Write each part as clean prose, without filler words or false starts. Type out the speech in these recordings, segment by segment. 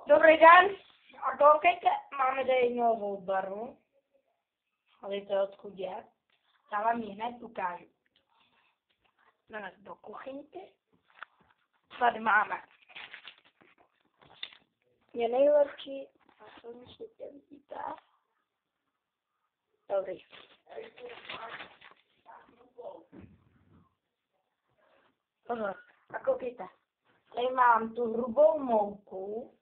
Dobrý den, a koukejte, máme tady novou barvu. Hledajte, odkud je. Já vám ji hned ukážu. Jdeme do kuchyňky. Tady máme. Je nejlepší. A co myslíte, vidíte? Dobrý. Pozor, a koukejte. Tady mám tu hrubou mouku.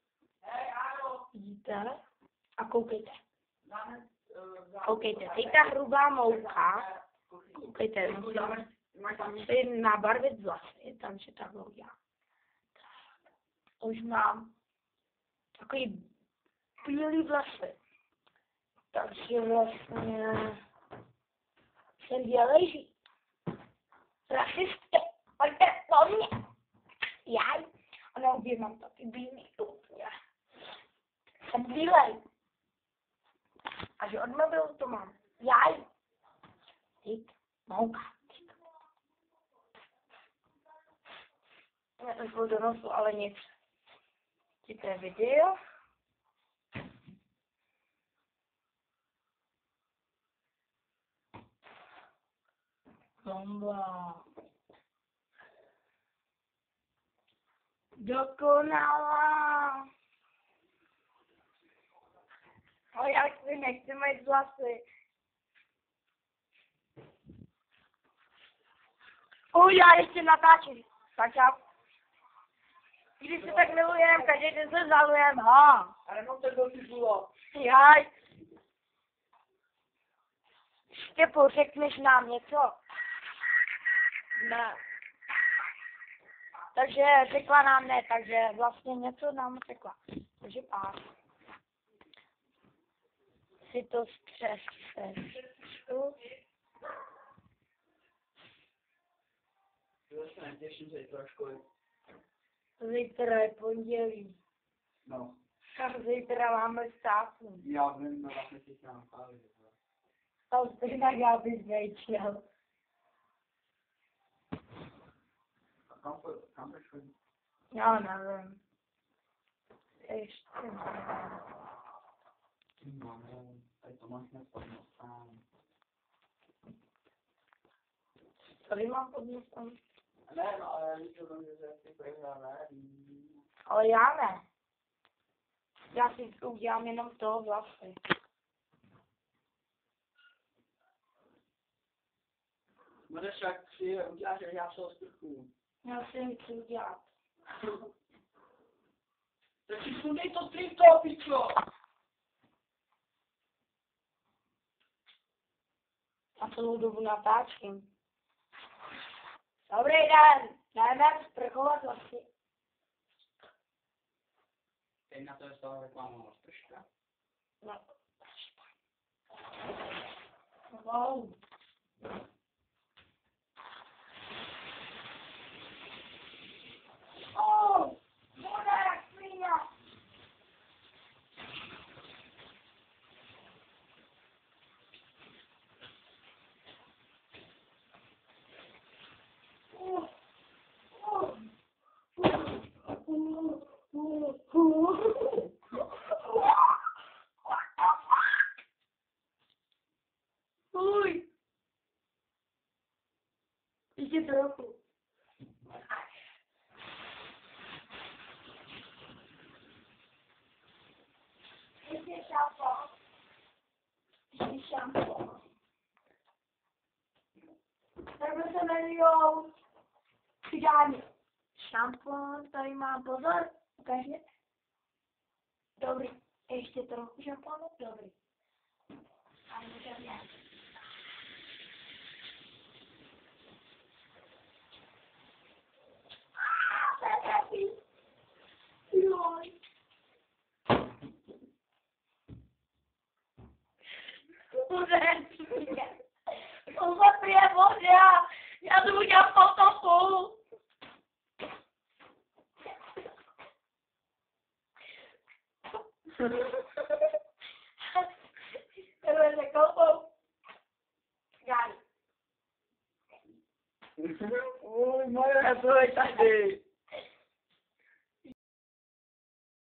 Vidíte? A koukejte. Koukejte, teď ta hrubá mouka. Koukejte, musím nabarvit vlasy, tam se takhle udělám. Už mám takový bílý vlasy. Takže vlastně jsem běleží. Rasisty, pojďte po mně. Jaj, a na obě mám taky bílý úplně. Jsem bílej. A že od mobilu to mám. Jaj. Teď, mouka. Já to šlo do nosu, ale nic. Teď je video. Bomba. Dokonalá. Ale já si nechci mít vlasy. Já ještě natáčím. Tak já. Když se tak milujeme, každý den se zalujeme, ha. Ale mám tak velký zlo. Jaj. Štěpu, řekneš nám něco? Ne. Takže řekla nám ne, takže vlastně něco nám řekla. Takže pár. Si to zpřesnu. Já se netěším zítra školy. Zítra je pondělí. No. A zítra máme státu. Já vím, no vlastně si nám pálí. A stejně já bych nejčel. A kam budeš chodit? Já nevím. Ještě nevím. No, tady to máš nespadnout sám. Tady mám pod nosem. Ne, no, ale já víš, že si prohráme. Ale já ne. Já si udělám jenom toho vlasy. Budeš jak si uděláš, že já šel z trchu. Já si nechci udělat. Tak si sundej to strýmto, pičo! A celou dobu natáčím. Dobrý den, jdeme sprchovat vlasy. Teď na to je z toho reklamovala sprška. No. Wow. Voda jak svině. Uj. Ještě trochu. Ještě šampon. Ještě šampon. Takhle se jmenujou cigáni. Šampon, tady mám pozor. Ukážně. Dobrý. Ještě trochu šamponu. Dobrý. A můžeme. To zaprije vody, já to udělám potopu. Takhle se koupou. Gány. Uj, moje to je tady.